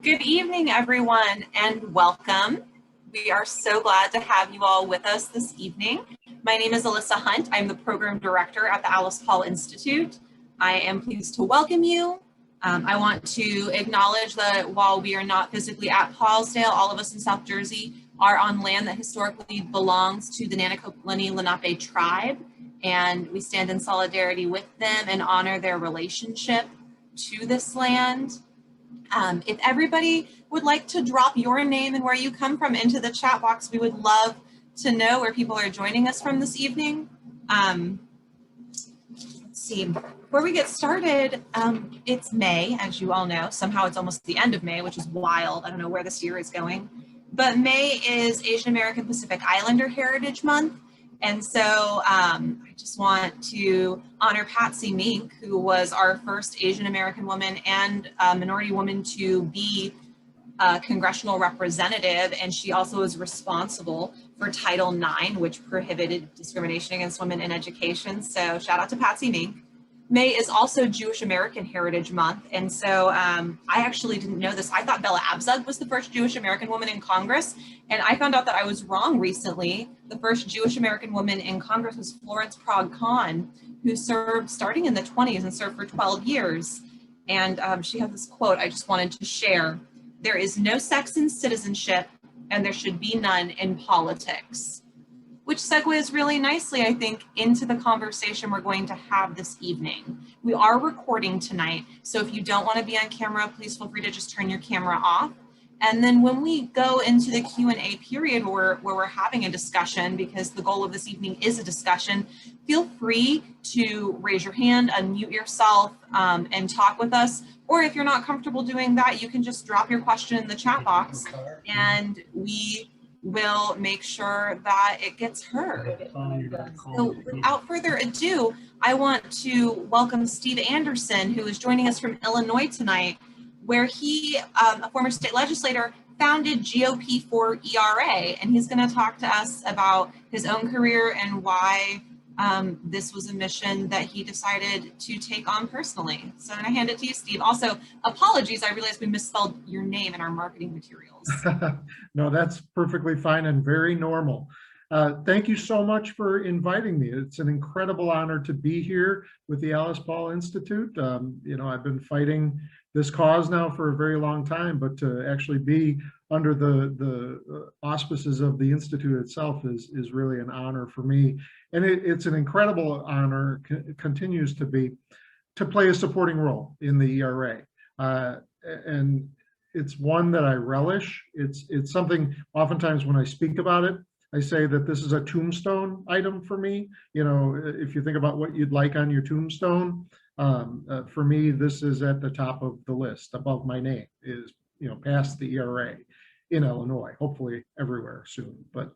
Good evening, everyone, and welcome. We are so glad to have you all with us this evening. My name is Alyssa Hunt. I'm the program director at the Alice Paul Institute. I am pleased to welcome you. I want to acknowledge that while we are not physically at Paulsdale, all of us in South Jersey are on land that historically belongs to the Nanaco Lenape tribe, and we stand in solidarity with them and honor their relationship to this land. If everybody would like to drop your name and where you come from into the chat box, we would love to know where people are joining us from this evening. Let's see, before we get started, it's May, as you all know. Somehow it's almost the end of May, which is wild. I don't know where this year is going. But May is Asian American Pacific Islander Heritage Month. And so I just want to honor Patsy Mink, who was our first Asian American woman and minority woman to be a congressional representative. And she also is responsible for Title IX, which prohibited discrimination against women in education. So shout out to Patsy Mink. May is also Jewish American Heritage Month. And so I actually didn't know this. I thought Bella Abzug was the first Jewish American woman in Congress. And I found out that I was wrong recently. The first Jewish American woman in Congress was Florence Prague Khan, who served starting in the 20s and served for 12 years. And she has this quote I just wanted to share. "There is no sex in citizenship, and there should be none in politics." Which segues really nicely, I think, into the conversation we're going to have this evening. We are recording tonight, so if you don't want to be on camera, please feel free to just turn your camera off. And then when we go into the Q&A period where we're having a discussion, because the goal of this evening is a discussion, feel free to raise your hand, unmute yourself, and talk with us. Or if you're not comfortable doing that, you can just drop your question in the chat box, and we will make sure that it gets heard. So without further ado, I want to welcome Steve Anderson, who is joining us from Illinois tonight, where he, a former state legislator, founded GOP for ERA, and he's going to talk to us about his own career and why this was a mission that he decided to take on personally. So I'm going to hand it to you, Steve. Also, apologies, I realized we misspelled your name in our marketing materials. No, that's perfectly fine and very normal. Thank you so much for inviting me. It's an incredible honor to be here with the Alice Paul Institute. You know, I've been fighting this cause now for a very long time, but to actually be under the auspices of the Institute itself is really an honor for me. And it's an incredible honor, continues to be, to play a supporting role in the ERA. And it's one that I relish. It's something, oftentimes when I speak about it, I say that this is a tombstone item for me. You know, if you think about what you'd like on your tombstone, for me, this is at the top of the list. Above my name is, you know, past the ERA in Illinois, hopefully everywhere soon, but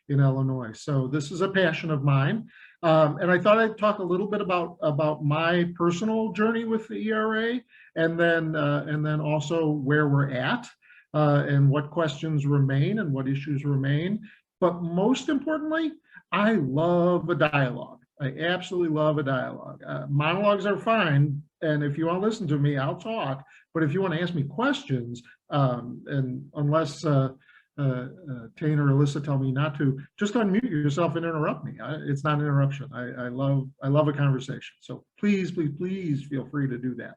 in Illinois. So this is a passion of mine. And I thought I'd talk a little bit about my personal journey with the ERA, and then also where we're at, and what questions remain and what issues remain. But most importantly, I love a dialogue. I absolutely love a dialogue. Monologues are fine, and if you want to listen to me, I'll talk. But if you want to ask me questions, and unless Tane or Alyssa tell me not to, just unmute yourself and interrupt me. It's not an interruption. I love a conversation. So please, please, please feel free to do that.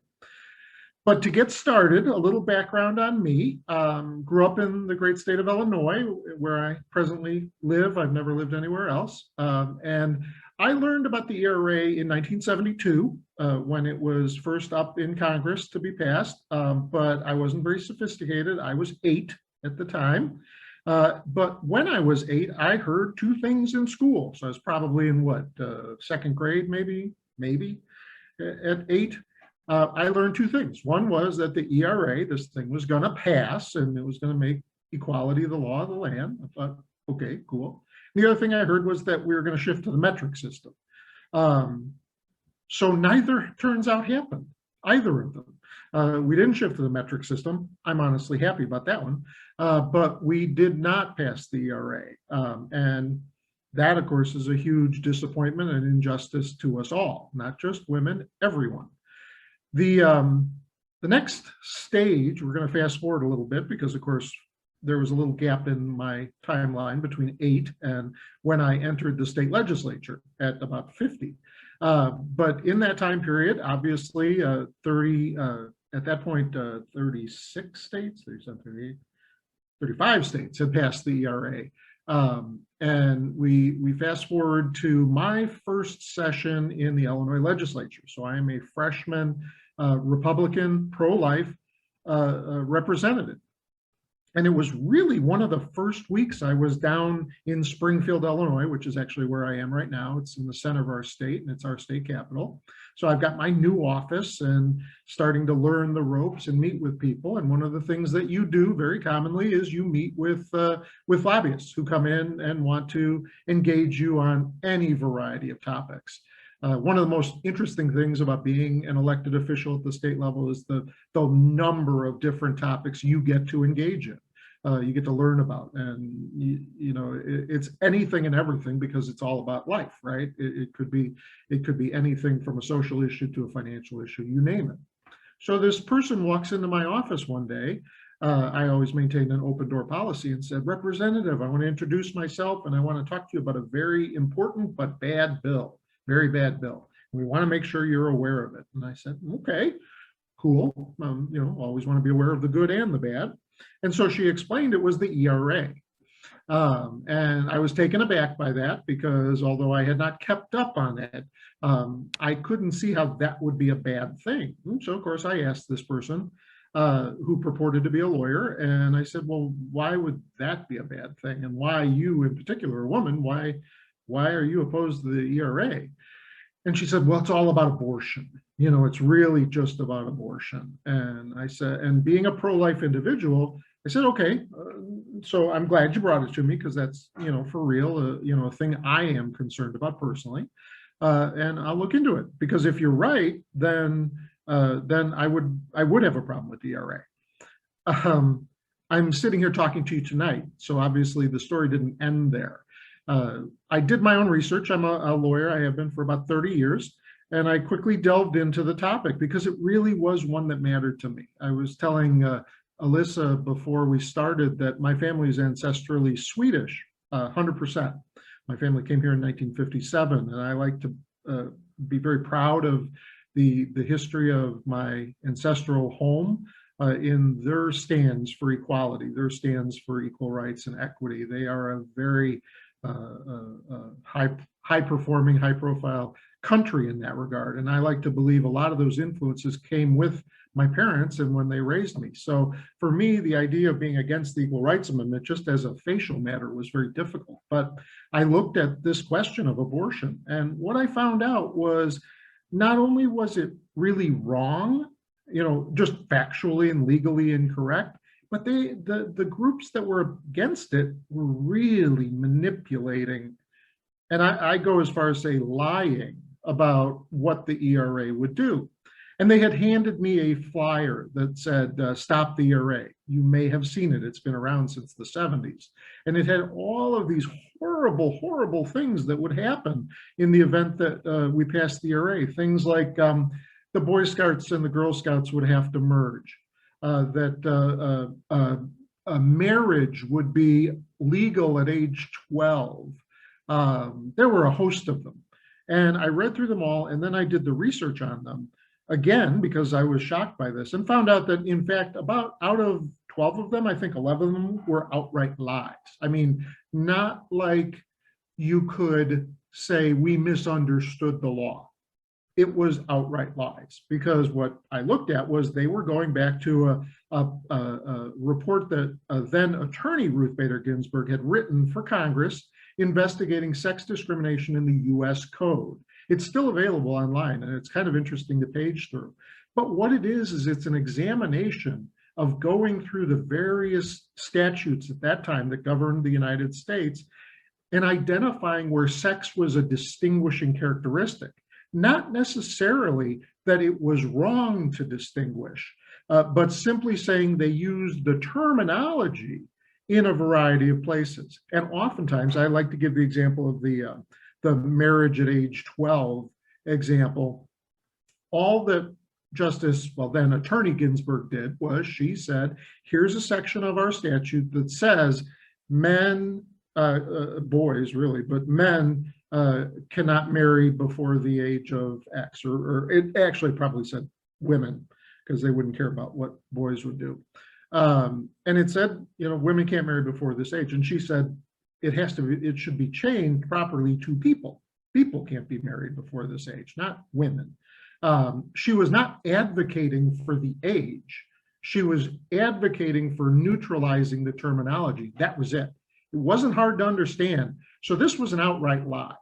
But to get started, a little background on me. Grew up in the great state of Illinois, where I presently live. I've never lived anywhere else. And I learned about the ERA in 1972 when it was first up in Congress to be passed, but I wasn't very sophisticated. I was 8 at the time. But when I was 8, I heard 2 things in school. So I was probably in what, 2nd grade, maybe at 8. I learned 2 things. One was that the ERA, this thing was going to pass, and it was going to make equality the law of the land. I thought, okay, cool. The other thing I heard was that we were going to shift to the metric system. So neither turns out happened, either of them. We didn't shift to the metric system. I'm honestly happy about that one. But we did not pass the ERA. And that, of course, is a huge disappointment and injustice to us all, not just women, everyone. The The next stage, we're going to fast forward a little bit because, of course, there was a little gap in my timeline between 8 and when I entered the state legislature at about 50. But in that time period, obviously, 30, at that point, 36 states, 37, 38, 35 states had passed the ERA. And we fast forward to my first session in the Illinois legislature. So I am a freshman Republican pro-life representative. And it was really one of the first weeks I was down in Springfield, Illinois, which is actually where I am right now. It's in the center of our state and it's our state capital. So I've got my new office and starting to learn the ropes and meet with people. And one of the things that you do very commonly is you meet with lobbyists who come in and want to engage you on any variety of topics. One of the most interesting things about being an elected official at the state level is the number of different topics you get to engage in. You get to learn about, and you know, it's anything and everything because it's all about life, right? It could be anything from a social issue to a financial issue, you name it. So this person walks into my office one day. I always maintained an open door policy and said, "Representative, I want to introduce myself and I want to talk to you about a very important but bad bill. Very bad bill. We want to make sure you're aware of it." And I said, "Okay, cool. You know, always want to be aware of the good and the bad." And so she explained it was the ERA. And I was taken aback by that because although I had not kept up on it, I couldn't see how that would be a bad thing. And so of course I asked this person who purported to be a lawyer, and I said, "Well, why would that be a bad thing? And why you in particular, a woman, why are you opposed to the ERA?" And she said, "Well, it's all about abortion. You know, it's really just about abortion." And I said, and being a pro-life individual, I said, "Okay, so I'm glad you brought it to me because that's, you know, for real, you know, a thing I am concerned about personally. And I'll look into it because if you're right, then I would have a problem with the ERA." I'm sitting here talking to you tonight, so obviously the story didn't end there. I did my own research. I'm a lawyer. I have been for about 30 years. And I quickly delved into the topic because it really was one that mattered to me. I was telling Alyssa before we started that my family is ancestrally Swedish, 100%. My family came here in 1957, and I like to be very proud of the history of my ancestral home in their stands for equality, their stands for equal rights and equity. They are a very high-performing, high-profile country in that regard. And I like to believe a lot of those influences came with my parents and when they raised me. So for me, the idea of being against the Equal Rights Amendment, just as a facial matter, was very difficult. But I looked at this question of abortion, and what I found out was not only was it really wrong, you know, just factually and legally incorrect, but the groups that were against it were really manipulating, and I go as far as say lying about what the ERA would do. And they had handed me a flyer that said, "Stop the ERA." You may have seen it. It's been around since the 70s. And it had all of these horrible, horrible things that would happen in the event that we passed the ERA. Things like the Boy Scouts and the Girl Scouts would have to merge. That a marriage would be legal at age 12. There were a host of them. And I read through them all, and then I did the research on them again because I was shocked by this and found out that, in fact, about out of 12 of them, I think 11 of them were outright lies. I mean, not like you could say we misunderstood the law. It was outright lies, because what I looked at was they were going back to a report that then attorney Ruth Bader Ginsburg had written for Congress investigating sex discrimination in the US Code. It's still available online, and it's kind of interesting to page through. But what it is it's an examination of going through the various statutes at that time that governed the United States and identifying where sex was a distinguishing characteristic. Not necessarily that it was wrong to distinguish, but simply saying they used the terminology in a variety of places. And oftentimes, I like to give the example of the marriage at age 12 example. All that then Attorney Ginsburg did was she said, here's a section of our statute that says men, boys really, but men cannot marry before the age of X, or it actually probably said women, because they wouldn't care about what boys would do. And it said, women can't marry before this age. And she said, it should be changed properly to people. People can't be married before this age, not women. She was not advocating for the age. She was advocating for neutralizing the terminology. That was it. It wasn't hard to understand. So this was an outright lie.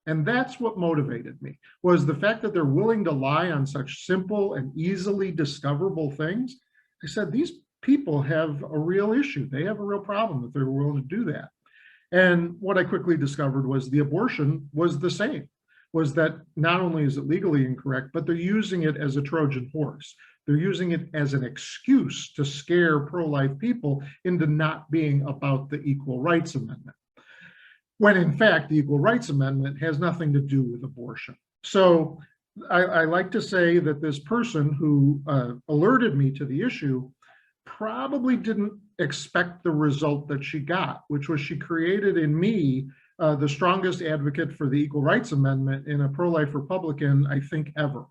And that's what motivated me, was the fact that they're willing to lie on such simple and easily discoverable things. I said, these people have a real issue. They have a real problem that they're willing to do that. And what I quickly discovered was the abortion was the same, was that not only is it legally incorrect, but they're using it as a Trojan horse. They're using it as an excuse to scare pro-life people into not being about the Equal Rights Amendment, when in fact the Equal Rights Amendment has nothing to do with abortion. So I like to say that this person who alerted me to the issue probably didn't expect the result that she got, which was she created in me the strongest advocate for the Equal Rights Amendment in a pro-life Republican, I think, ever.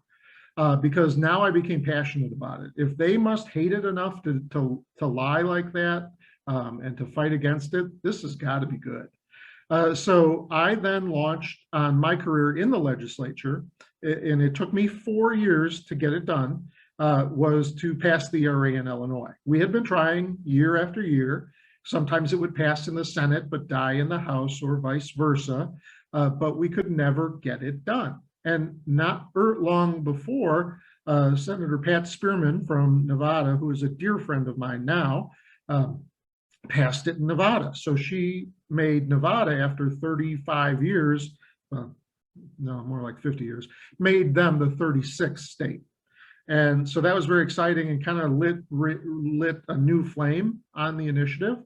Because now I became passionate about it. If they must hate it enough to lie like that and to fight against it, this has got to be good. So I then launched on my career in the legislature, and it took me 4 years to get it done, was to pass the ERA in Illinois. We had been trying year after year. Sometimes it would pass in the Senate, but die in the House, or vice versa, but we could never get it done. And not long before, Senator Pat Spearman from Nevada, who is a dear friend of mine now, passed it in Nevada. So she made Nevada, after 35 years, no, more like 50 years, made them the 36th state. And so that was very exciting and kind of lit a new flame on the initiative.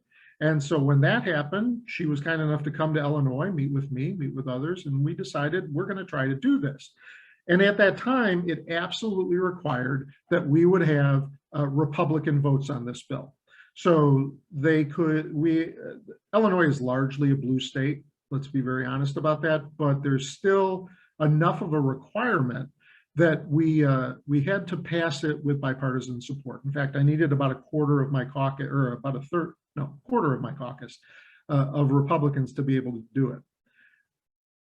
And so when that happened, she was kind enough to come to Illinois, meet with me, meet with others, and we decided we're going to try to do this. And at that time, it absolutely required that we would have Republican votes on this bill. So Illinois is largely a blue state, let's be very honest about that, but there's still enough of a requirement that we had to pass it with bipartisan support. In fact, I needed about a quarter of my caucus, or about quarter of my caucus of Republicans to be able to do it.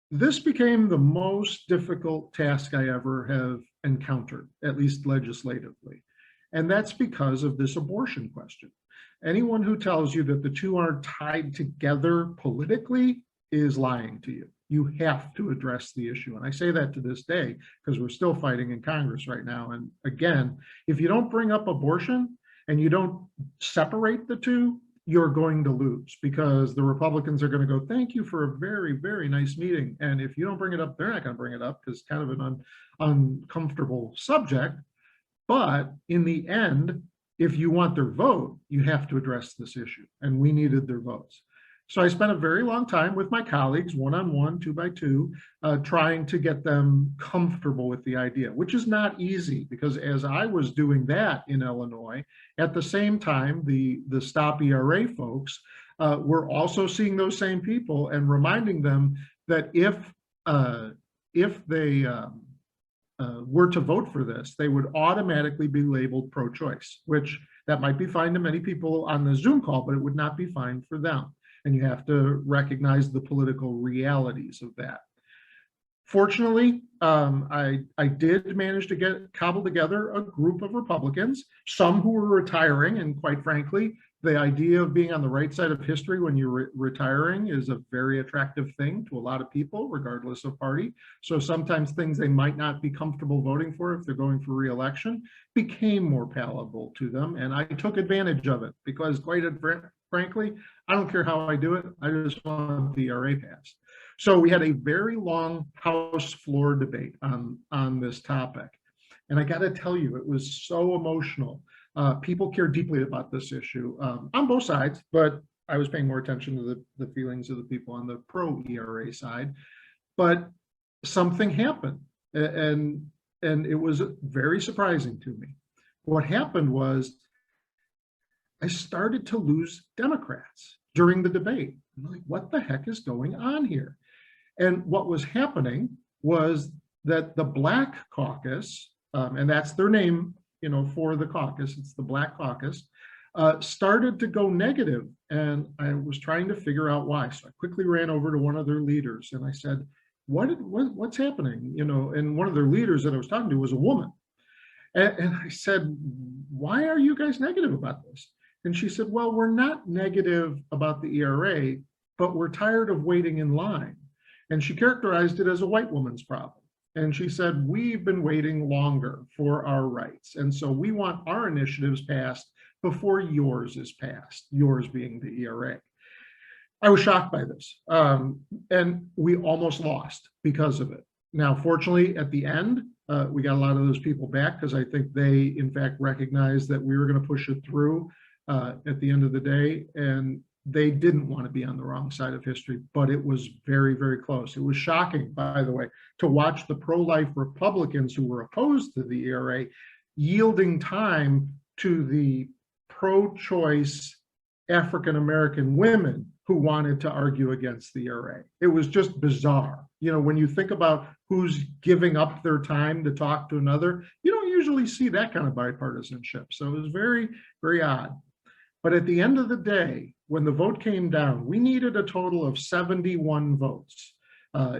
This became the most difficult task I ever have encountered, at least legislatively. And that's because of this abortion question. Anyone who tells you that the two aren't tied together politically is lying to you. You have to address the issue. And I say that to this day because we're still fighting in Congress right now. And again, if you don't bring up abortion and you don't separate the two, you're going to lose, because the Republicans are going to go, thank you for a very, very nice meeting. And if you don't bring it up, they're not going to bring it up, because it's kind of an uncomfortable subject. But in the end, if you want their vote, you have to address this issue. And we needed their votes. So I spent a very long time with my colleagues, one-on-one, 2x2, trying to get them comfortable with the idea, which is not easy, because as I was doing that in Illinois, at the same time, the Stop ERA folks were also seeing those same people and reminding them that if they were to vote for this, they would automatically be labeled pro-choice, which that might be fine to many people on the Zoom call, but it would not be fine for them. And you have to recognize the political realities of that. Fortunately, I did manage to cobble together a group of Republicans, some who were retiring, and quite frankly, the idea of being on the right side of history when you're retiring is a very attractive thing to a lot of people, regardless of party. So sometimes things they might not be comfortable voting for if they're going for re-election became more palatable to them. And I took advantage of it, because quite frankly, I don't care how I do it. I just want the ERA passed. So we had a very long House floor debate on this topic. And I got to tell you, it was so emotional. People care deeply about this issue on both sides, but I was paying more attention to the feelings of the people on the pro-ERA side. But something happened. And and it was very surprising to me. What happened was I started to lose Democrats during the debate. I'm like, what the heck is going on here? And what was happening was that the Black Caucus, and that's their name, for the caucus, it's the Black Caucus, started to go negative. And I was trying to figure out why. So I quickly ran over to one of their leaders and I said, what's happening? And one of their leaders that I was talking to was a woman. And I said, why are you guys negative about this? And she said, well, we're not negative about the ERA, but we're tired of waiting in line. And she characterized it as a white woman's problem. And she said, we've been waiting longer for our rights. And so we want our initiatives passed before yours is passed, yours being the ERA. I was shocked by this. And we almost lost because of it. Now, fortunately, at the end, we got a lot of those people back because I think they, in fact, recognized that we were going to push it through at the end of the day. And they didn't want to be on the wrong side of history, but it was very, very close. It was shocking, by the way, to watch the pro-life Republicans who were opposed to the ERA yielding time to the pro-choice African-American women who wanted to argue against the ERA. It was just bizarre. When you think about who's giving up their time to talk to another, you don't usually see that kind of bipartisanship. So it was very, very odd. But at the end of the day, when the vote came down, we needed a total of 71 votes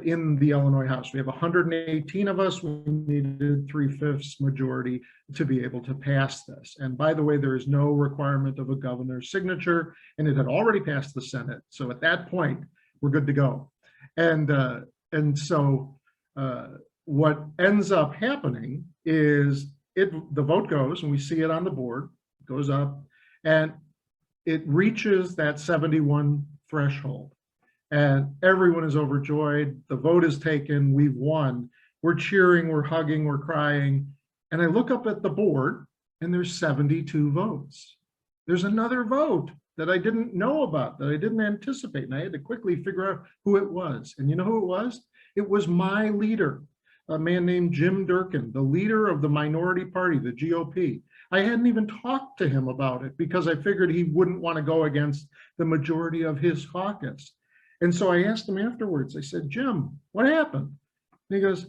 in the Illinois House. We have 118 of us. We needed 3/5 majority to be able to pass this. And by the way, there is no requirement of a governor's signature, and it had already passed the Senate. So at that point, we're good to go. And so what ends up happening is the vote goes, and we see it on the board, goes up, and it reaches that 71 threshold. And everyone is overjoyed. The vote is taken. We've won. We're cheering, we're hugging, we're crying. And I look up at the board and there's 72 votes. There's another vote that I didn't know about, that I didn't anticipate. And I had to quickly figure out who it was. And you know who it was? It was my leader, a man named Jim Durkin, the leader of the minority party, the GOP. I hadn't even talked to him about it because I figured he wouldn't want to go against the majority of his caucus. And so I asked him afterwards, I said, Jim, what happened? And he goes,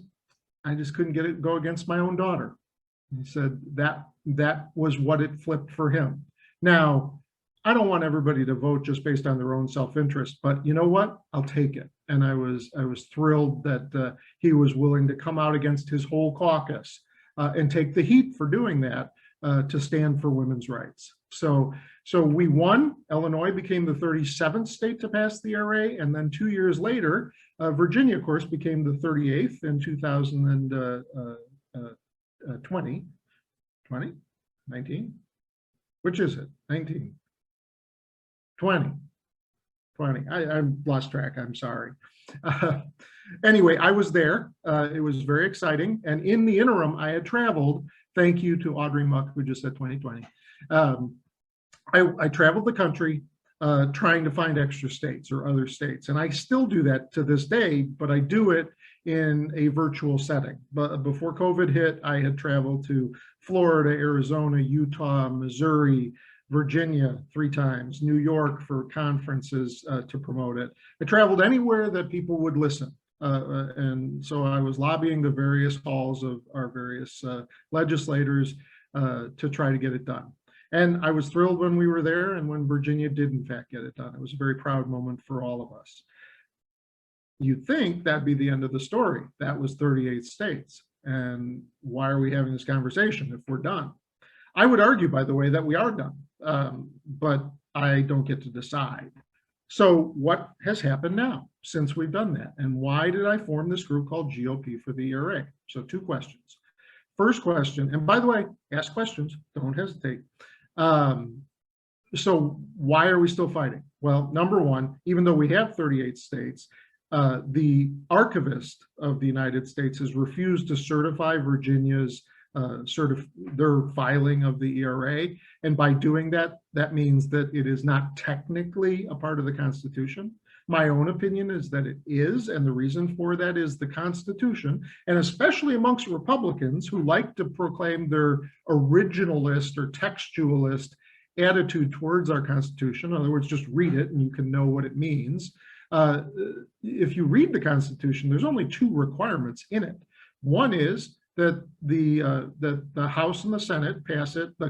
I just couldn't go against my own daughter. He said that was what it flipped for him. Now, I don't want everybody to vote just based on their own self-interest, but you know what? I'll take it. And I was thrilled that he was willing to come out against his whole caucus and take the heat for doing that to stand for women's rights. So we won. Illinois became the 37th state to pass the ERA, and then 2 years later, Virginia, of course, became the 38th in 2020. 19? Which is it? 19? 20. I lost track, I'm sorry. Anyway, I was there. It was very exciting. And in the interim, I had traveled. Thank you to Audrey Muck, who just said 2020. I traveled the country trying to find extra states or other states. And I still do that to this day, but I do it in a virtual setting. But before COVID hit, I had traveled to Florida, Arizona, Utah, Missouri, Virginia 3 times, New York for conferences to promote it. I traveled anywhere that people would listen. And so I was lobbying the various halls of our various legislators to try to get it done. And I was thrilled when we were there and when Virginia did in fact get it done. It was a very proud moment for all of us. You'd think that'd be the end of the story. That was 38 states. And why are we having this conversation if we're done? I would argue, by the way, that we are done, but I don't get to decide. So what has happened now since we've done that? And why did I form this group called GOP for the ERA? So 2 questions. First question, and by the way, ask questions, don't hesitate. So why are we still fighting? Well, number one, even though we have 38 states, the archivist of the United States has refused to certify Virginia's their filing of the ERA. And by doing that, that means that it is not technically a part of the Constitution. My own opinion is that it is, and the reason for that is the Constitution, and especially amongst Republicans who like to proclaim their originalist or textualist attitude towards our Constitution. In other words, just read it and you can know what it means. If you read the Constitution, there's only two requirements in it. One is that the House and the Senate pass it, the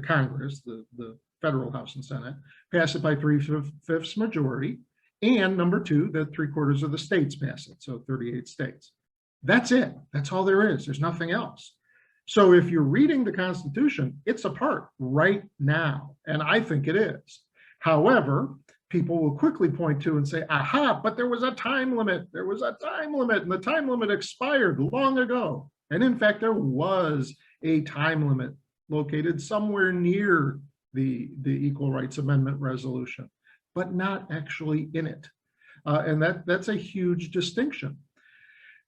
Congress, the federal House and Senate, pass it by 3/5 majority. And number two, that 3/4 of the states pass it, so 38 states. That's it. That's all there is. There's nothing else. So if you're reading the Constitution, it's a part right now, and I think it is. However, people will quickly point to and say, aha, but there was a time limit. There was a time limit, and the time limit expired long ago. And in fact, there was a time limit located somewhere near the Equal Rights Amendment resolution, but not actually in it. And that's a huge distinction.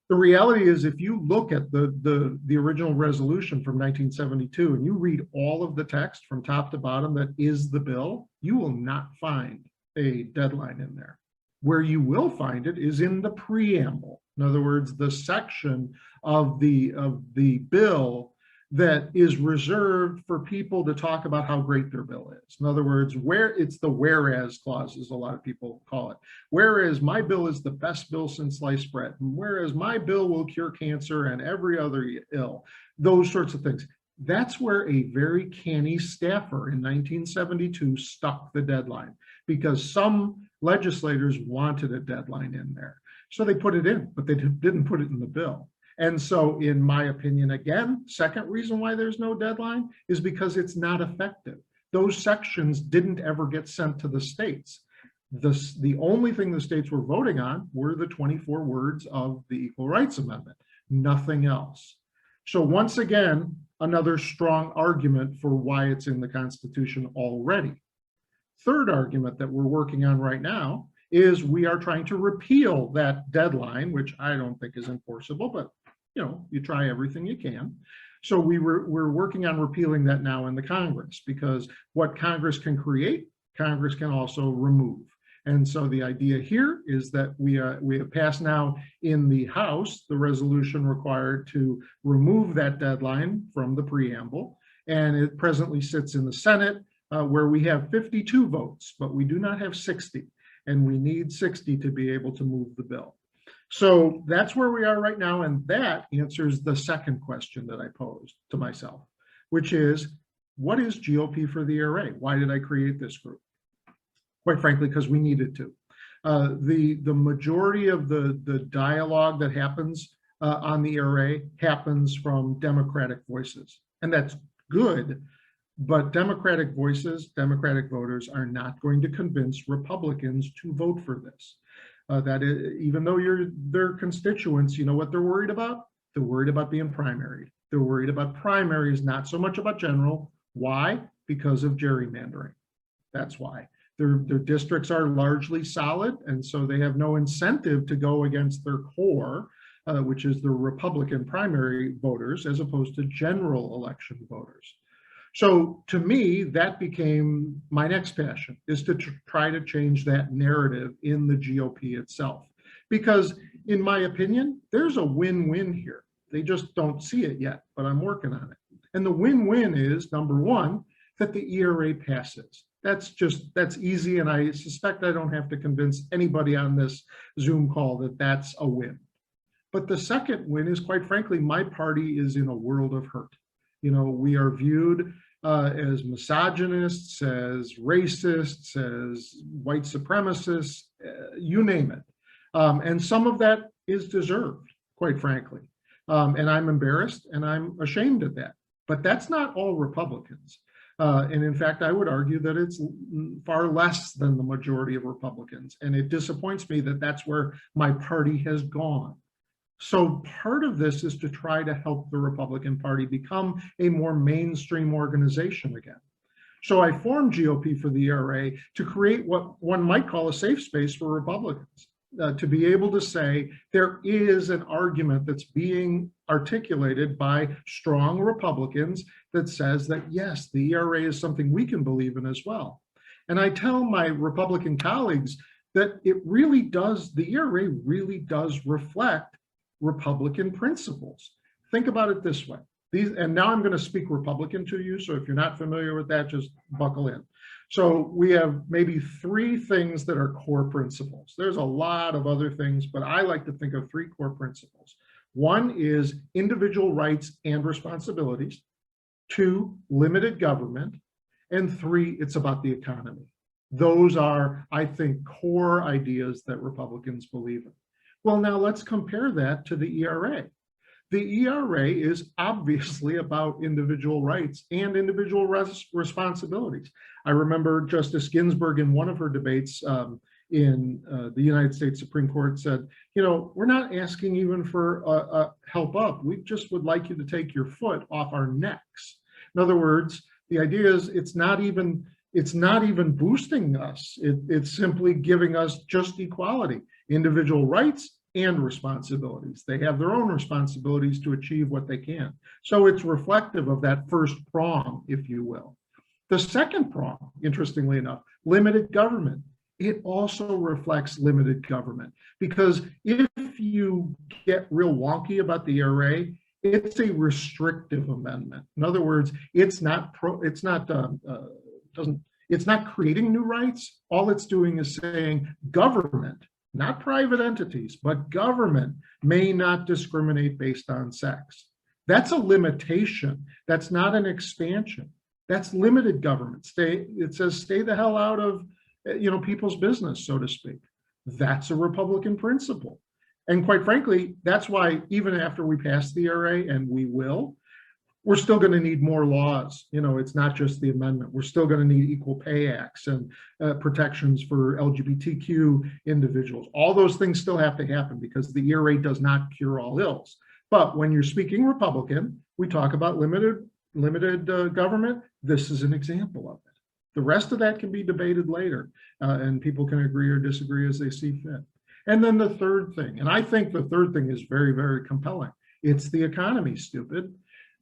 The reality is, if you look at the original resolution from 1972 and you read all of the text from top to bottom that is the bill, you will not find a deadline in there. Where you will find it is in the preamble. In other words, the section of the bill that is reserved for people to talk about how great their bill is. In other words, where it's the whereas clause, as a lot of people call it. Whereas my bill is the best bill since sliced bread, and whereas my bill will cure cancer and every other ill, those sorts of things. That's where a very canny staffer in 1972 stuck the deadline, because some legislators wanted a deadline in there. So they put it in, but they didn't put it in the bill. And so in my opinion, again, second reason why there's no deadline is because it's not effective. Those sections didn't ever get sent to the states. The only thing the states were voting on were the 24 words of the Equal Rights Amendment, nothing else. So once again, another strong argument for why it's in the Constitution already. Third argument that we're working on right now is we are trying to repeal that deadline, which I don't think is enforceable, but you try everything you can. So we're working on repealing that now in the Congress, because what Congress can create, Congress can also remove. And so the idea here is that we have passed now in the House the resolution required to remove that deadline from the preamble, and it presently sits in the Senate where we have 52 votes, but we do not have 60, and we need 60 to be able to move the bill. So that's where we are right now, and that answers the second question that I posed to myself, which is, what is GOP for the ERA? Why did I create this group? Quite frankly, because we needed to. The majority of the dialogue that happens on the ERA happens from Democratic voices, and that's good, but Democratic voices, Democratic voters are not going to convince Republicans to vote for this. That is, even though you're their constituents, you know what they're worried about? They're worried about being primaried. They're worried about primaries, not so much about general. Why? Because of gerrymandering. That's why. Their districts are largely solid, and so they have no incentive to go against their core, which is the Republican primary voters, as opposed to general election voters. So to me, that became my next passion, is to try to change that narrative in the GOP itself. Because in my opinion, there's a win-win here. They just don't see it yet, but I'm working on it. And the win-win is, number one, that the ERA passes. That's easy, and I suspect I don't have to convince anybody on this Zoom call that that's a win. But the second win is, quite frankly, my party is in a world of hurt. We are viewed as misogynists, as racists, as white supremacists, you name it. And some of that is deserved, quite frankly. And I'm embarrassed and I'm ashamed of that. But that's not all Republicans. And in fact, I would argue that it's far less than the majority of Republicans. And it disappoints me that that's where my party has gone. So part of this is to try to help the Republican Party become a more mainstream organization again. So I formed GOP for the ERA to create what one might call a safe space for Republicans, to be able to say there is an argument that's being articulated by strong Republicans that says that, yes, the ERA is something we can believe in as well. And I tell my Republican colleagues, that it really does, the ERA really does reflect Republican principles. Think about it this way. And now I'm going to speak Republican to you, so if you're not familiar with that, just buckle in. So we have maybe three things that are core principles. There's a lot of other things, but I like to think of three core principles. One is individual rights and responsibilities. Two, limited government. And three, it's about the economy. Those are, I think, core ideas that Republicans believe in. Well, now let's compare that to the ERA. The ERA is obviously about individual rights and individual responsibilities. I remember Justice Ginsburg in one of her debates in the United States Supreme Court said, you know, we're not asking even for help up. We just would like you to take your foot off our necks. In other words, the idea is it's not even boosting us. It's simply giving us just equality, individual rights and responsibilities. They have their own responsibilities to achieve what they can. So it's reflective of that first prong, if you will. The second prong, interestingly enough, limited government. It also reflects limited government, because if you get real wonky about the ERA, it's a restrictive amendment. In other words, it's not creating new rights. All it's doing is saying government, not private entities, but government may not discriminate based on sex. That's a limitation. That's not an expansion. That's limited government. It says stay the hell out of, you know, people's business, so to speak. That's a Republican principle. And quite frankly, that's why even after we pass the ERA, and we will, we're still going to need more laws. You know, it's not just the amendment. We're still going to need equal pay acts and protections for LGBTQ individuals. All those things still have to happen because the ERA does not cure all ills. But when you're speaking Republican, we talk about limited government. This is an example of it. The rest of that can be debated later, and people can agree or disagree as they see fit. And then the third thing, and I think the third thing is very, very compelling. It's the economy, stupid.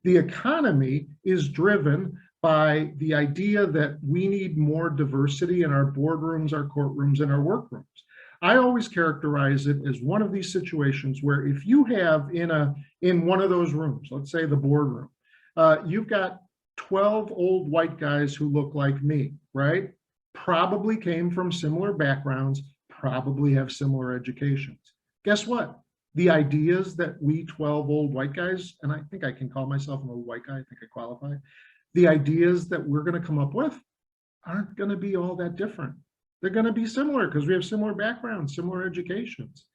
The economy is driven by the idea that we need more diversity in our boardrooms, our courtrooms, and our workrooms. I always characterize it as one of these situations where if you have in one of those rooms, let's say the boardroom, you've got 12 old white guys who look like me, right? Probably came from similar backgrounds, probably have similar educations. Guess what? The ideas that we 12 old white guys, and I think I can call myself an old white guy, I think I qualify, the ideas that we're going to come up with aren't going to be all that different. They're going to be similar because we have similar backgrounds, similar educations.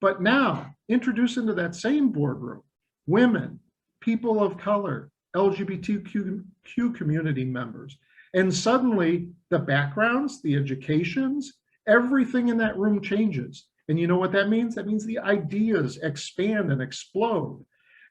But now, introduce into that same boardroom women, people of color, LGBTQ community members, and suddenly the backgrounds, the educations, everything in that room changes. And you know what that means? That means the ideas expand and explode.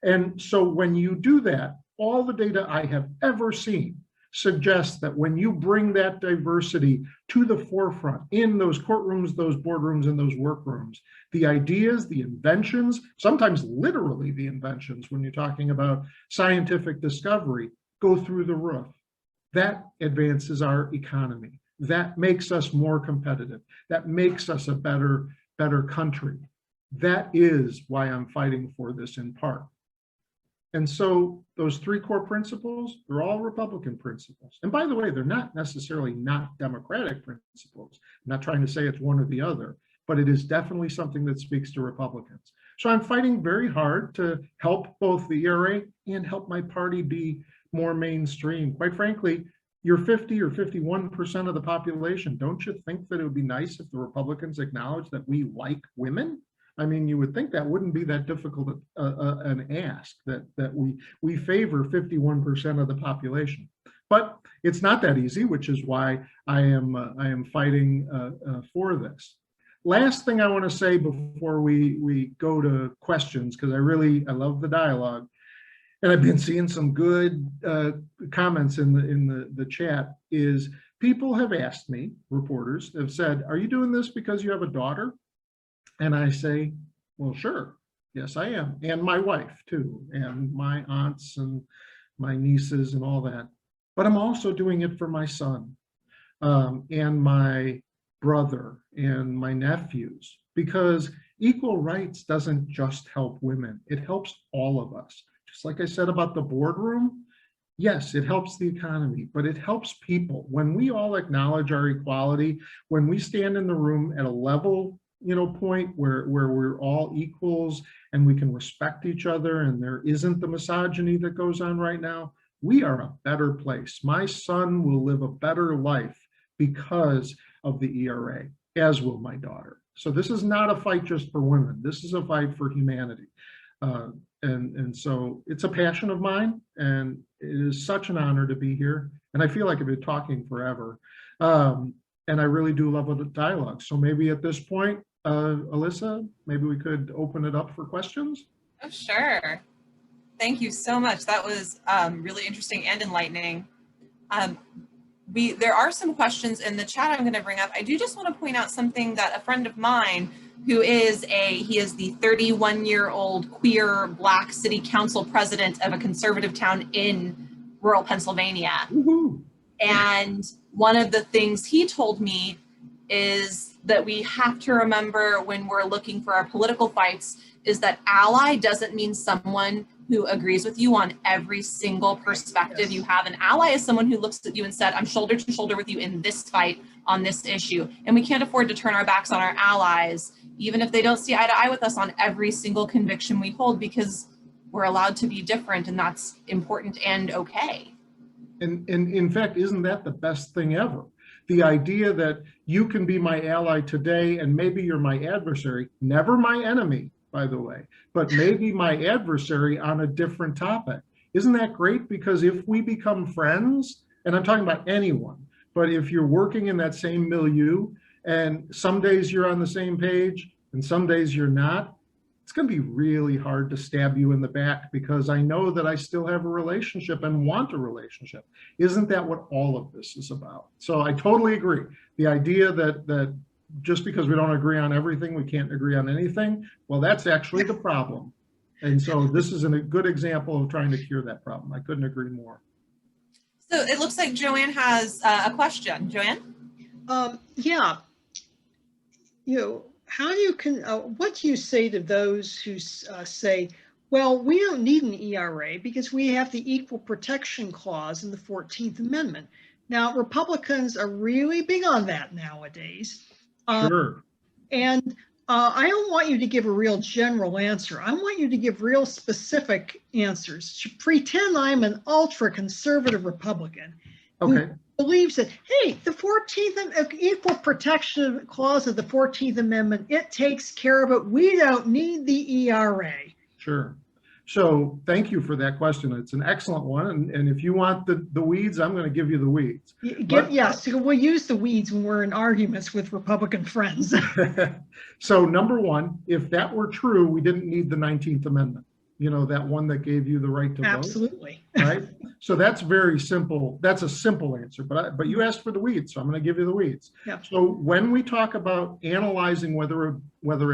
And so when you do that, all the data I have ever seen suggests that when you bring that diversity to the forefront in those courtrooms, those boardrooms, and those workrooms, the ideas, the inventions, sometimes literally the inventions when you're talking about scientific discovery, go through the roof. That advances our economy. That makes us more competitive. That makes us a better country. That is why I'm fighting for this in part. And so those three core principles, they're all Republican principles. And by the way, they're not necessarily not Democratic principles. I'm not trying to say it's one or the other, but it is definitely something that speaks to Republicans. So I'm fighting very hard to help both the ERA and help my party be more mainstream. Quite frankly, you're 50 or 51% of the population. Don't you think that it would be nice if the Republicans acknowledged that we like women? I mean, you would think that wouldn't be that difficult an ask, that we favor 51% of the population. But it's not that easy, which is why I am fighting for this. Last thing I want to say before we go to questions, because I love the dialogue, and I've been seeing some good comments in the chat, is people have asked me, reporters have said, are you doing this because you have a daughter? And I say, well, sure, yes, I am. And my wife too, and my aunts and my nieces and all that. But I'm also doing it for my son and my brother and my nephews, because equal rights doesn't just help women, it helps all of us. Just like I said about the boardroom, yes, it helps the economy, but it helps people. When we all acknowledge our equality, when we stand in the room at a level, point where we're all equals and we can respect each other and there isn't the misogyny that goes on right now, we are a better place. My son will live a better life because of the ERA, as will my daughter. So this is not a fight just for women. This is a fight for humanity. And so it's a passion of mine, and it is such an honor to be here. And I feel like I've been talking forever. And I really do love the dialogue. So maybe at this point, Alyssa, maybe we could open it up for questions. Oh, sure. Thank you so much. That was really interesting and enlightening. There are some questions in the chat I'm going to bring up. I do just want to point out something that a friend of mine who is he is the 31-year-old queer Black city council president of a conservative town in rural Pennsylvania. Woohoo. And one of the things he told me is that we have to remember when we're looking for our political fights is that ally doesn't mean someone who agrees with you on every single perspective you have. An ally is someone who looks at you and said, I'm shoulder to shoulder with you in this fight on this issue. And we can't afford to turn our backs on our allies, even if they don't see eye to eye with us on every single conviction we hold, because we're allowed to be different, and that's important and okay. And in fact, isn't that the best thing ever? The idea that you can be my ally today and maybe you're my adversary, never my enemy, by the way, but maybe my adversary on a different topic. Isn't that great? Because if we become friends, and I'm talking about anyone, but if you're working in that same milieu and some days you're on the same page and some days you're not, it's going to be really hard to stab you in the back because I know that I still have a relationship and want a relationship. Isn't that what all of this is about? So I totally agree. The idea that just because we don't agree on everything, we can't agree on anything, well, that's actually the problem. And so this is a good example of trying to cure that problem. I couldn't agree more. So it looks like Joanne has a question. Joanne? Yeah. How do you what do you say to those who say, well, we don't need an ERA because we have the Equal Protection Clause in the 14th Amendment. Now, Republicans are really big on that nowadays. Sure. And I don't want you to give a real general answer. I want you to give real specific answers. To pretend I'm an ultra conservative Republican who believes that, hey, the 14th Equal Protection Clause of the 14th Amendment, it takes care of it. We don't need the ERA. Sure. So thank you for that question. It's an excellent one. And if you want the weeds, I'm going to give you the weeds. Yes, we'll use the weeds when we're in arguments with Republican friends. So number one, if that were true, we didn't need the 19th Amendment. That one that gave you the right to vote. Absolutely. Right? So that's very simple. That's a simple answer, but you asked for the weeds, so I'm going to give you the weeds. Yep. So when we talk about analyzing whether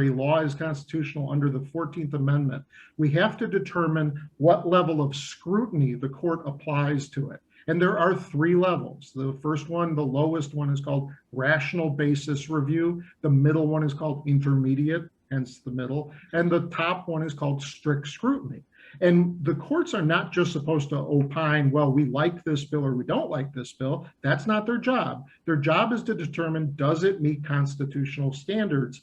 a law is constitutional under the 14th Amendment, we have to determine what level of scrutiny the court applies to it. And there are three levels. The first one, the lowest one, is called rational basis review. The middle one is called intermediate, hence the middle. And the top one is called strict scrutiny. And the courts are not just supposed to opine, well, we like this bill or we don't like this bill. That's not their job. Their job is to determine, does it meet constitutional standards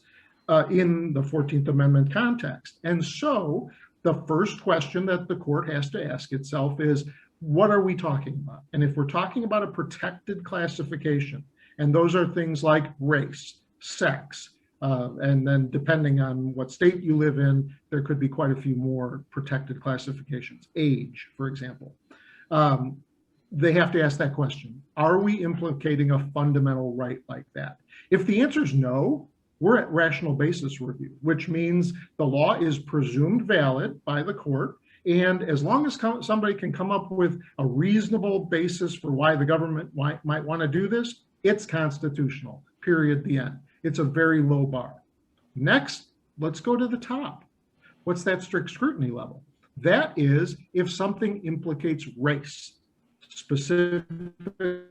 in the 14th Amendment context? And so the first question that the court has to ask itself is, what are we talking about? And if we're talking about a protected classification, and those are things like race, sex, and then depending on what state you live in, there could be quite a few more protected classifications. Age, for example. They have to ask that question. Are we implicating a fundamental right like that? If the answer is no, we're at rational basis review, which means the law is presumed valid by the court. And as long as somebody can come up with a reasonable basis for why the government might want to do this, it's constitutional, period, the end. It's a very low bar. Next, let's go to the top. What's that strict scrutiny level? That is if something implicates race, specifically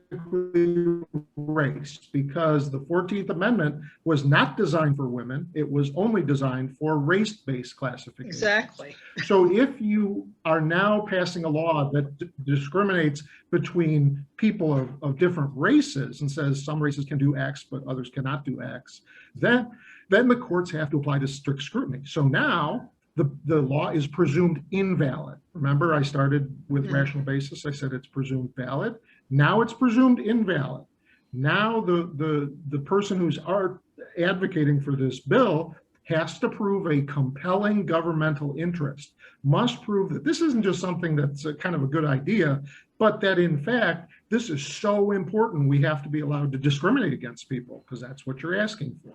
race, because the 14th Amendment was not designed for women. It was only designed for race-based classification. Exactly. So if you are now passing a law that discriminates between people of different races and says some races can do X, but others cannot do X, then the courts have to apply to strict scrutiny. So now the law is presumed invalid. Remember, I started with rational basis. I said it's presumed valid. Now it's presumed invalid. Now the person who's advocating for this bill has to prove a compelling governmental interest, must prove that this isn't just something that's kind of a good idea, but that in fact, this is so important we have to be allowed to discriminate against people, because that's what you're asking for.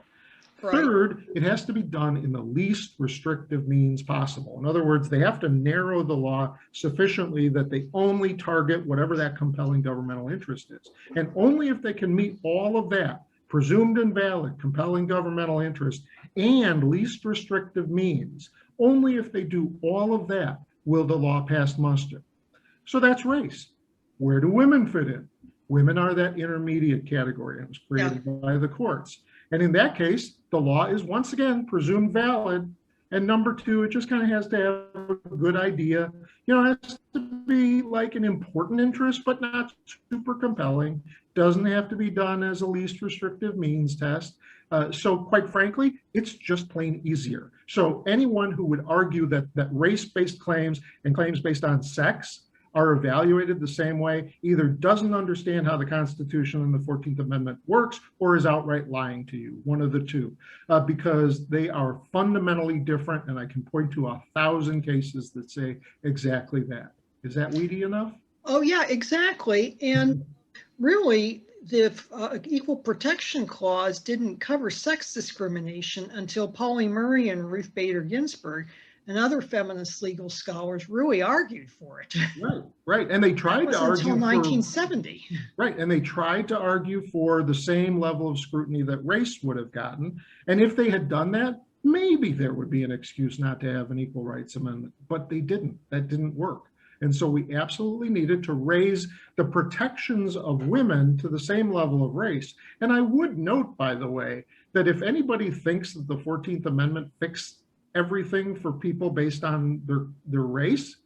Right. Third, it has to be done in the least restrictive means possible. In other words, they have to narrow the law sufficiently that they only target whatever that compelling governmental interest is. And only if they can meet all of that, presumed invalid, compelling governmental interest, and least restrictive means, only if they do all of that will the law pass muster. So that's race. Where do women fit in? Women are that intermediate category that was created by the courts. And in that case, the law is once again presumed valid. And number two, it just kind of has to have a good idea. You know, it has to be like an important interest, but not super compelling. Doesn't have to be done as a least restrictive means test. So quite frankly, it's just plain easier. So anyone who would argue that race-based claims and claims based on sex are evaluated the same way either doesn't understand how the Constitution and the 14th Amendment works or is outright lying to you, one of the two, because they are fundamentally different, and I can point to 1,000 cases that say exactly that. Is that weedy enough? Oh yeah, exactly. And really, the Equal Protection Clause didn't cover sex discrimination until Pauli Murray and Ruth Bader Ginsburg and other feminist legal scholars really argued for it. Right. And they tried to argue until 1970. Right. And they tried to argue for the same level of scrutiny that race would have gotten. And if they had done that, maybe there would be an excuse not to have an Equal Rights Amendment, but they didn't. That didn't work. And so we absolutely needed to raise the protections of women to the same level of race. And I would note, by the way, that if anybody thinks that the 14th Amendment fixed everything for people based on their race,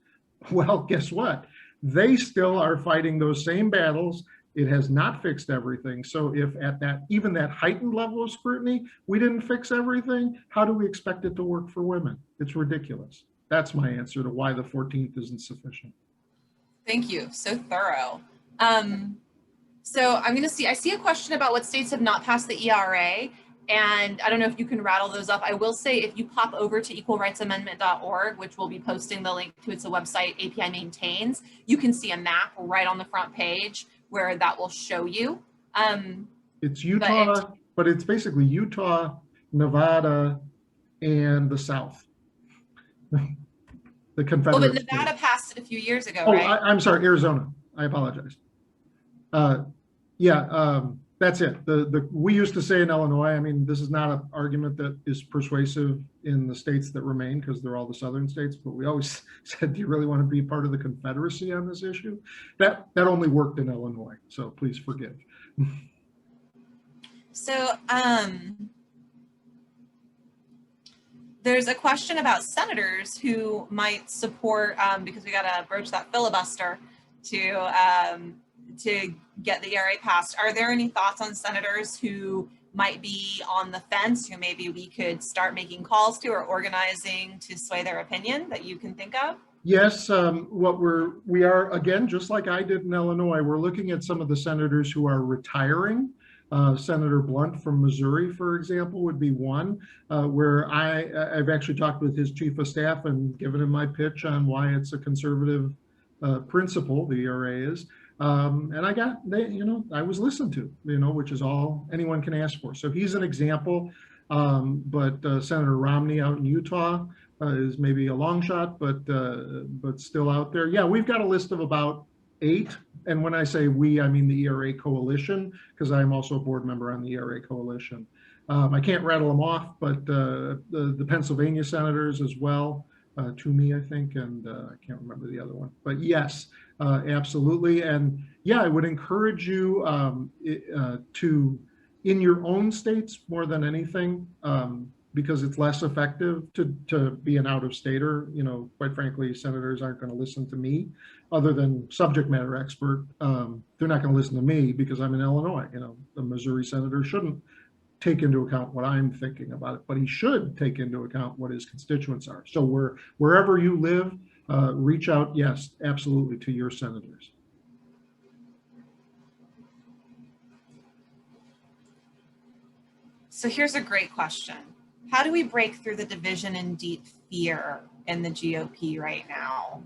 well, guess what? They still are fighting those same battles. It has not fixed everything. So if at even that heightened level of scrutiny, we didn't fix everything, how do we expect it to work for women? It's ridiculous. That's my answer to why the 14th isn't sufficient. Thank you. So thorough. So I'm going to I see a question about what states have not passed the ERA. And I don't know if you can rattle those up. I will say if you pop over to equalrightsamendment.org, which we'll be posting the link to, it's a website API maintains, you can see a map right on the front page where that will show you. It's Utah, but it's basically Utah, Nevada, and the South. The Confederate Oh, but Nevada passed it a few years ago, right? Oh, I'm sorry, Arizona. I apologize. That's it. We used to say in Illinois, I mean, this is not an argument that is persuasive in the states that remain because they're all the southern states, but we always said, do you really want to be part of the Confederacy on this issue? That only worked in Illinois, so please forgive. So there's a question about senators who might support, because we got to broach that filibuster to get the ERA passed. Are there any thoughts on senators who might be on the fence, who maybe we could start making calls to or organizing to sway their opinion that you can think of? Yes, we are, again, just like I did in Illinois, we're looking at some of the senators who are retiring. Senator Blunt from Missouri, for example, would be one, where I've actually talked with his chief of staff and given him my pitch on why it's a conservative principle, the ERA is. And I was listened to, which is all anyone can ask for. So he's an example, but Senator Romney out in Utah is maybe a long shot, but still out there. Yeah, we've got a list of about 8. And when I say we, I mean the ERA coalition, because I'm also a board member on the ERA coalition. I can't rattle them off, but the Pennsylvania senators as well, Toomey, I think, and I can't remember the other one. But yes, Absolutely. And yeah, I would encourage you to, in your own states more than anything, because it's less effective to be an out-of-stater. You know, quite frankly, senators aren't going to listen to me, other than subject matter expert. They're not going to listen to me because I'm in Illinois. You know, the Missouri senator shouldn't take into account what I'm thinking about it, but he should take into account what his constituents are. So wherever you live, reach out, yes, absolutely, to your senators. So here's a great question. How do we break through the division and deep fear in the GOP right now?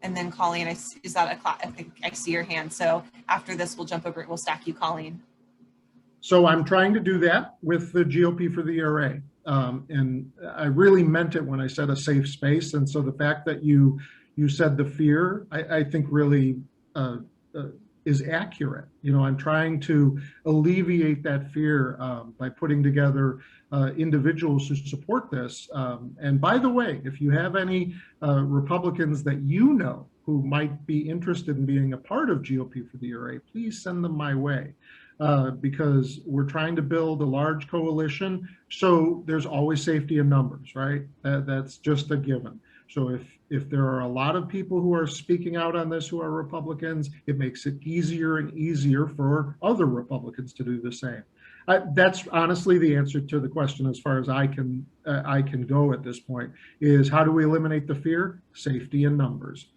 And then Colleen, is that I think I see your hand. So after this, we'll jump over it. We'll stack you, Colleen. So I'm trying to do that with the GOP for the ERA. And I really meant it when I said a safe space. And so the fact that you said the fear, I think really is accurate. You know, I'm trying to alleviate that fear by putting together individuals who support this. And by the way, if you have any Republicans that you know who might be interested in being a part of GOP for the ERA, please send them my way. Because we're trying to build a large coalition, so there's always safety in numbers, right? That's just a given. So if there are a lot of people who are speaking out on this who are Republicans, it makes it easier and easier for other Republicans to do the same. That's honestly the answer to the question, as far as I can go at this point, is how do we eliminate the fear? Safety in numbers.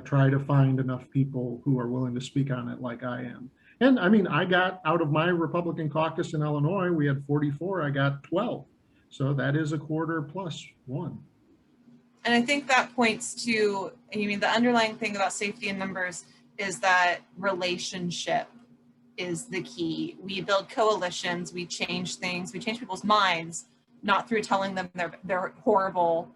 Try to find enough people who are willing to speak on it like I am. And I mean, I got out of my Republican caucus in Illinois, we had 44, I got 12. So that is a quarter plus one. And I think that points to, I mean, the underlying thing about safety in numbers is that relationship is the key. We build coalitions, we change things, we change people's minds, not through telling them they're horrible.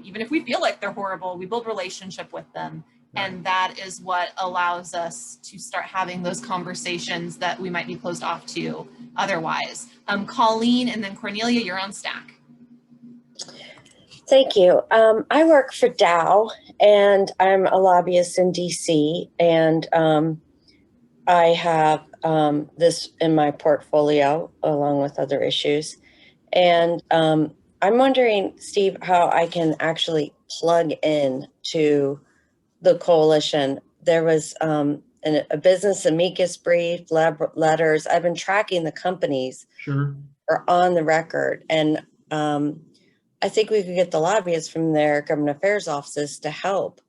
Even if we feel like they're horrible, we build relationship with them. And that is what allows us to start having those conversations that we might be closed off to otherwise. Colleen and then Cornelia, you're on stack. Thank you. I work for Dow and I'm a lobbyist in DC, and I have this in my portfolio along with other issues. And I'm wondering, Steve, how I can actually plug in to the coalition. There was a business amicus brief, letters. I've been tracking the companies. Sure. Are on the record. And I think we could get the lobbyists from their government affairs offices to help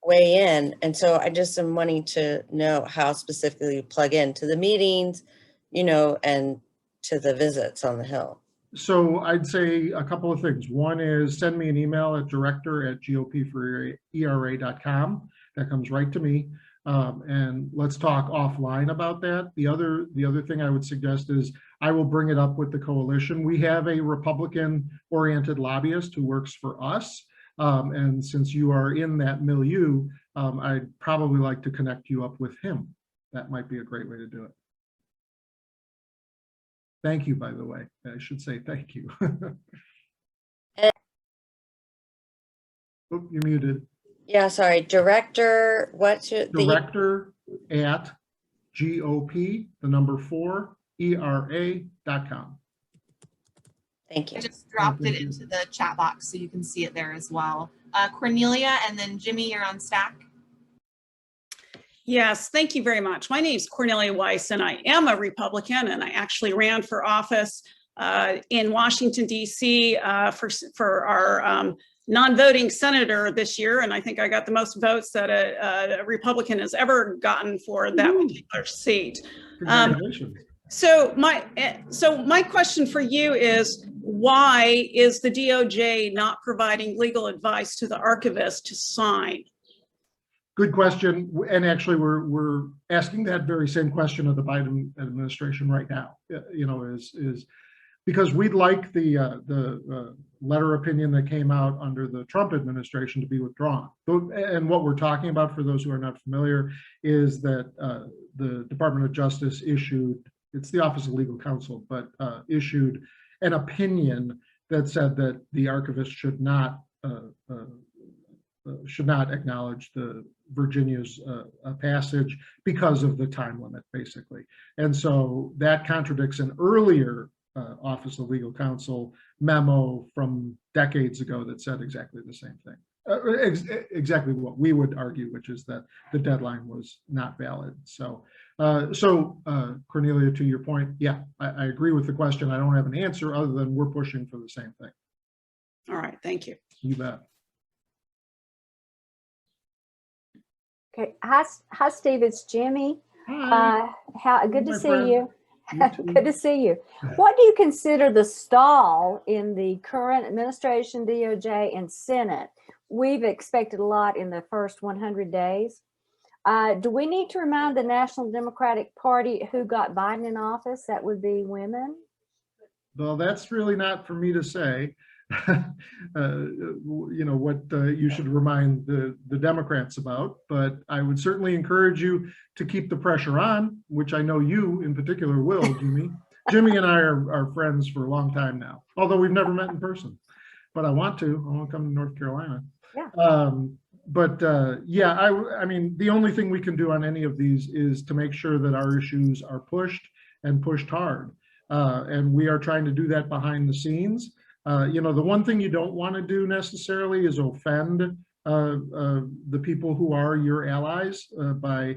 weigh in. And so I just am wanting to know how specifically you plug into the meetings, you know, and to the visits on the Hill. So I'd say a couple of things. One is send me an email at director@gopforera.com. That comes right to me. And let's talk offline about that. The other thing I would suggest is I will bring it up with the coalition. We have a Republican-oriented lobbyist who works for us. And since you are in that milieu, I'd probably like to connect you up with him. That might be a great way to do it. Thank you, by the way. I should say thank you. Oh, you're muted. Yeah, sorry. Director, what's your Director at GOP4ERA.com. Thank you. I just dropped it into the chat box so you can see it there as well. Cornelia and then Jimmy, you're on stack. Yes, thank you very much. My name is Cornelia Weiss, and I am a Republican, and I actually ran for office in Washington, D.C. For our non-voting senator this year, and I think I got the most votes that a Republican has ever gotten for that particular seat. Congratulations. So my question for you is, why is the DOJ not providing legal advice to the archivist to sign? Good question. And actually, we're asking that very same question of the Biden administration right now. You know, is because we'd like the letter opinion that came out under the Trump administration to be withdrawn. And what we're talking about, for those who are not familiar, is that the Department of Justice issued, it's the Office of Legal Counsel, but issued an opinion that said that the archivist should not acknowledge the Virginia's passage because of the time limit, basically. And so that contradicts an earlier Office of Legal Counsel memo from decades ago that said exactly the same thing. Exactly what we would argue, which is that the deadline was not valid. So, Cornelia, to your point, yeah, I agree with the question. I don't have an answer other than we're pushing for the same thing. All right, thank you. You bet. Okay. Hi, Steve. It's Jimmy. Hi. Good to My see friend. you. You too. Good to see you. What do you consider the stall in the current administration, DOJ, and Senate? We've expected a lot in the first 100 days. Do we need to remind the National Democratic Party who got Biden in office? That would be women. Well, that's really not for me to say. You know what you should remind the Democrats about, but I would certainly encourage you to keep the pressure on, which I know you in particular will, Jimmy. Jimmy and I are friends for a long time now, although we've never met in person. But I want to come to North Carolina. Yeah. Yeah, I mean, the only thing we can do on any of these is to make sure that our issues are pushed and pushed hard. And we are trying to do that behind the scenes. You know, the one thing you don't want to do necessarily is offend the people who are your allies by,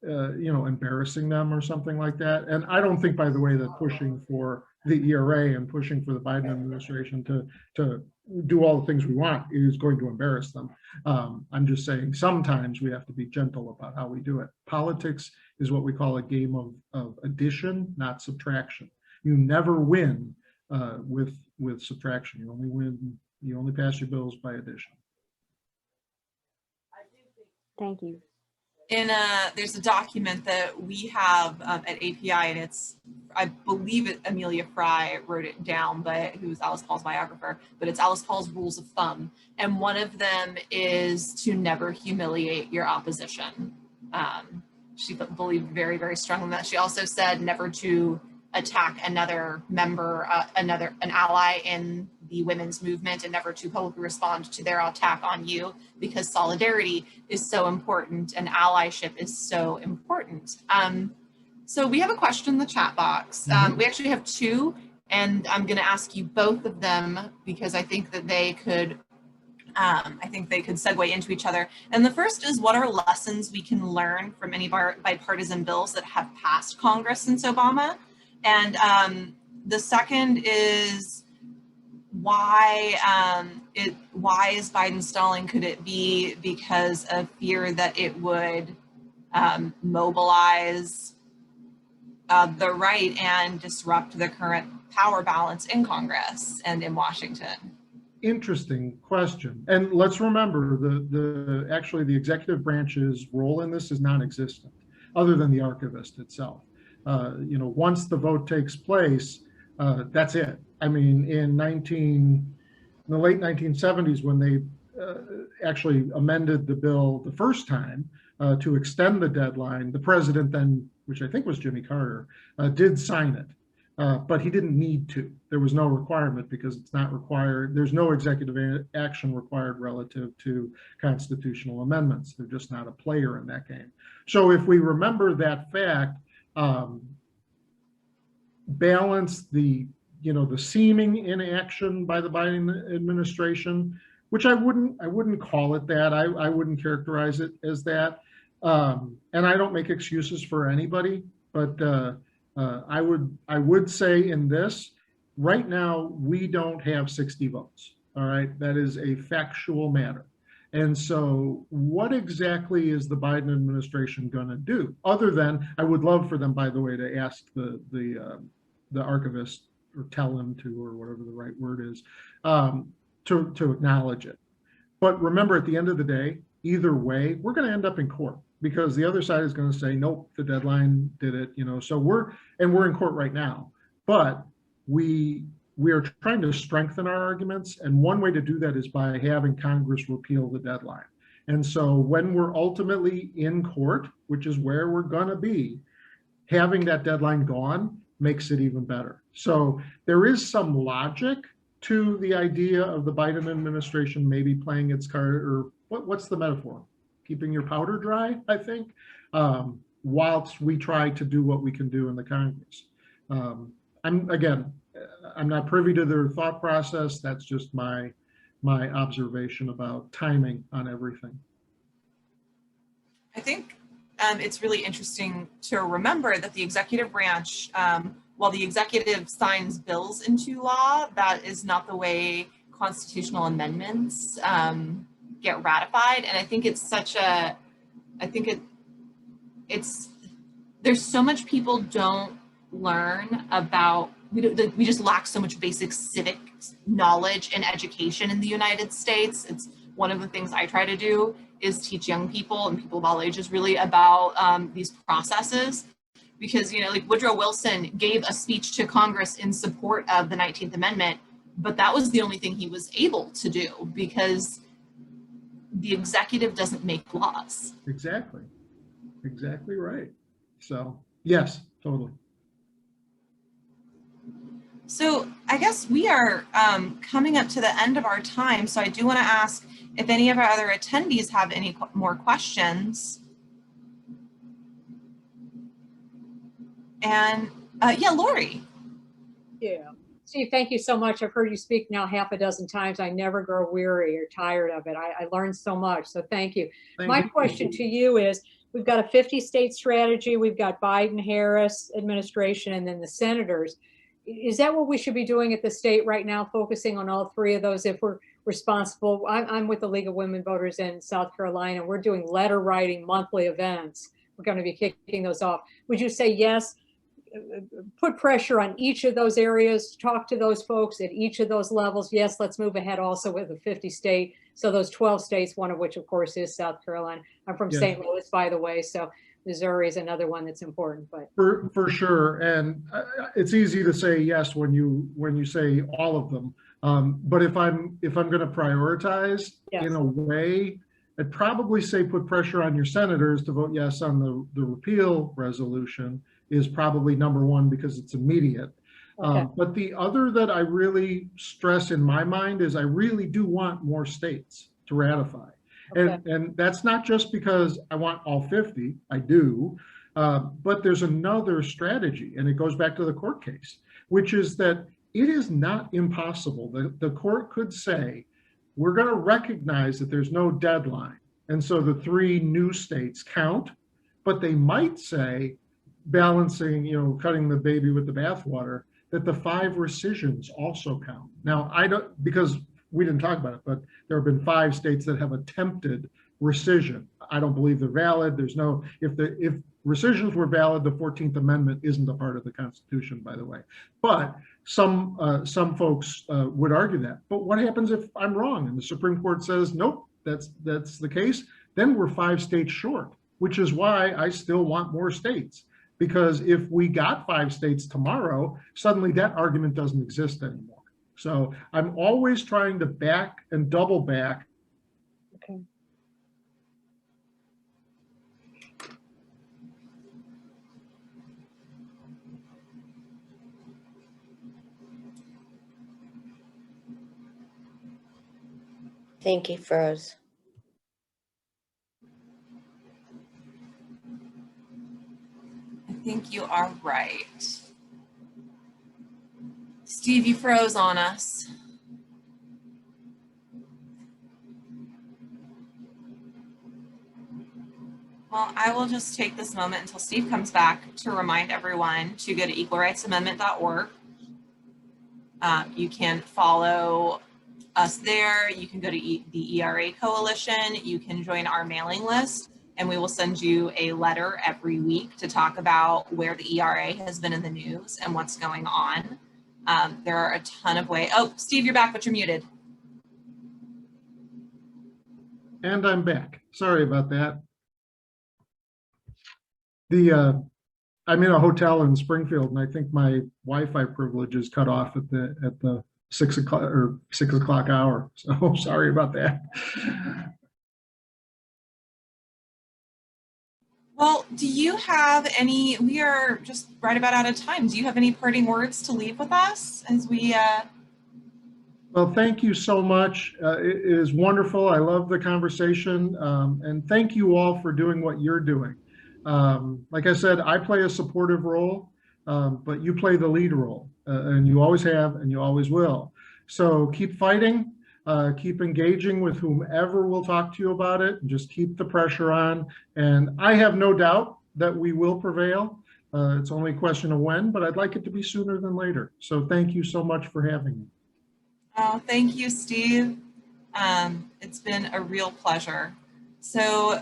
you know, embarrassing them or something like that. And I don't think, by the way, that pushing for the ERA and pushing for the Biden administration to do all the things we want is going to embarrass them. I'm just saying sometimes we have to be gentle about how we do it. Politics is what we call a game of addition, not subtraction. You never win with subtraction. You only win, you only pass your bills by addition. Thank you. There's a document that we have at API, and it's, I believe Amelia Fry wrote it down, but who's Alice Paul's biographer, but it's Alice Paul's rules of thumb. And one of them is to never humiliate your opposition. She believed very, very strongly in that. She also said never to attack another member, an ally in the women's movement, and never to publicly respond to their attack on you, because solidarity is so important and allyship is so important. So we have a question in the chat box. We actually have two, and I'm going to ask you both of them because I think that they could segue into each other. And the first is, what are lessons we can learn from any bipartisan bills that have passed Congress since Obama? And the second is, why is Biden stalling? Could it be because of fear that it would mobilize the right and disrupt the current power balance in Congress and in Washington? Interesting question. And let's remember actually the executive branch's role in this is non-existent, other than the archivist itself. You know, once the vote takes place, that's it. I mean, in the late 1970s, when they actually amended the bill the first time to extend the deadline, the president then, which I think was Jimmy Carter, did sign it. But he didn't need to. There was no requirement because it's not required. There's no executive action required relative to constitutional amendments. They're just not a player in that game. So if we remember that fact, balance the seeming inaction by the Biden administration, which I wouldn't call it that. I wouldn't characterize it as that. And I don't make excuses for anybody, but I would say in this, right now, we don't have 60 votes. All right, that is a factual matter. And so what exactly is the Biden administration going to do? Other than, I would love for them, by the way, to ask the archivist, or tell him to, or whatever the right word is, to acknowledge it. But remember, at the end of the day, either way, we're going to end up in court, because the other side is going to say, nope, the deadline did it, you know. So we're in court right now, but we are trying to strengthen our arguments. And one way to do that is by having Congress repeal the deadline. And so when we're ultimately in court, which is where we're going to be, having that deadline gone makes it even better. So there is some logic to the idea of the Biden administration maybe playing its card, or what's the metaphor? keeping your powder dry, I think, whilst we try to do what we can do in the Congress. I'm not privy to their thought process. That's just my observation about timing on everything. I think it's really interesting to remember that the executive branch, while the executive signs bills into law, that is not the way constitutional amendments get ratified. And I think it's such a, there's so much people don't learn about, we just lack so much basic civic knowledge and education in the United States. It's one of the things I try to do is teach young people and people of all ages really about these processes. Because, you know, like Woodrow Wilson gave a speech to Congress in support of the 19th Amendment, but that was the only thing he was able to do because the executive doesn't make laws. Exactly. Exactly right. So, yes, totally. So I guess we are coming up to the end of our time. So I do want to ask if any of our other attendees have any more questions. And yeah, Lori. Yeah. Steve, thank you so much. I've heard you speak now half a dozen times. I never grow weary or tired of it. I learned so much. So thank you. My question to you is, we've got a 50-state strategy. We've got Biden-Harris administration and then the senators. Is that what we should be doing at the state right now, focusing on all three of those if we're responsible? I'm with the League of Women Voters in South Carolina. We're doing letter writing monthly events. We're going to be kicking those off. Would you say yes? Put pressure on each of those areas, talk to those folks at each of those levels. Yes, let's move ahead also with the 50-state. So those 12 states, one of which of course is South Carolina. I'm from St. Louis, by the way, so Missouri is another one that's important. But for sure, and it's easy to say yes when you say all of them. But if I'm going to prioritize in a way, I'd probably say put pressure on your senators to vote yes on the repeal resolution is probably number one because it's immediate. okay. But the other that I really stress in my mind is I really do want more states to ratify. Okay. And that's not just because I want all 50, I do, but there's another strategy, and it goes back to the court case, which is that it is not impossible. The court could say, we're going to recognize that there's no deadline, and so the 3 new states count, but they might say, balancing, cutting the baby with the bathwater, that the 5 rescissions also count. Now, I don't, because we didn't talk about it, but there have been 5 states that have attempted rescission. I don't believe they're valid. There's no, if rescissions were valid, the 14th Amendment isn't a part of the Constitution, by the way. But some folks would argue that. But what happens if I'm wrong and the Supreme Court says, nope, that's the case? Then we're 5 states short, which is why I still want more states. Because if we got 5 states tomorrow, suddenly that argument doesn't exist anymore. So I'm always trying to back and double back. Okay. Thank you, Froze. I think you are right. Steve, you froze on us. Well, I will just take this moment until Steve comes back to remind everyone to go to equalrightsamendment.org. You can follow us there. You can go to the ERA Coalition. You can join our mailing list, and we will send you a letter every week to talk about where the ERA has been in the news and what's going on. There are a ton of ways. Oh, Steve, you're back, but you're muted. And I'm back. Sorry about that. I'm in a hotel in Springfield, and I think my Wi-Fi privilege is cut off at the 6 o'clock hour. So sorry about that. Well, do you have any, we are just right about out of time. Do you have any parting words to leave with us as we Well, thank you so much. It is wonderful. I love the conversation. And thank you all for doing what you're doing. Like I said, I play a supportive role, but you play the lead role, and you always have, and you always will. So keep fighting, keep engaging with whomever will talk to you about it, and just keep the pressure on. And I have no doubt that we will prevail. It's only a question of when, but I'd like it to be sooner than later. So thank you so much for having me. Oh, thank you, Steve. It's been a real pleasure. So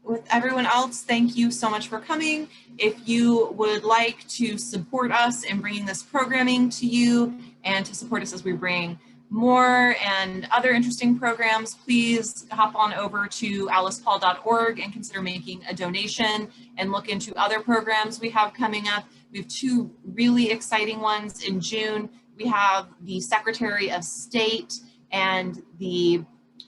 with everyone else, thank you so much for coming. If you would like to support us in bringing this programming to you and to support us as we bring more and other interesting programs, please hop on over to alicepaul.org and consider making a donation and look into other programs we have coming up. We have two really exciting ones in June. We have the Secretary of State and the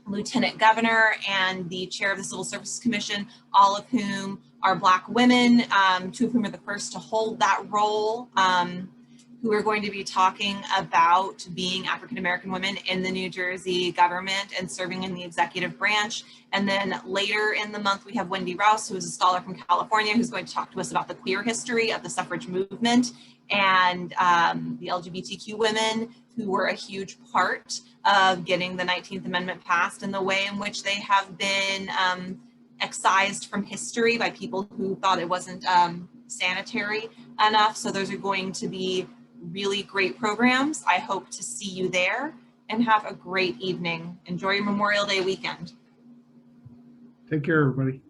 Lieutenant Governor and the Chair of the Civil Service Commission, all of whom are Black women, two of whom are the first to hold that role, who are going to be talking about being African-American women in the New Jersey government and serving in the executive branch. And then later in the month, we have Wendy Rouse, who is a scholar from California, who's going to talk to us about the queer history of the suffrage movement and the LGBTQ women who were a huge part of getting the 19th Amendment passed and the way in which they have been excised from history by people who thought it wasn't sanitary enough. So those are going to be really great programs. I hope to see you there and have a great evening. Enjoy your Memorial Day weekend. Take care, everybody.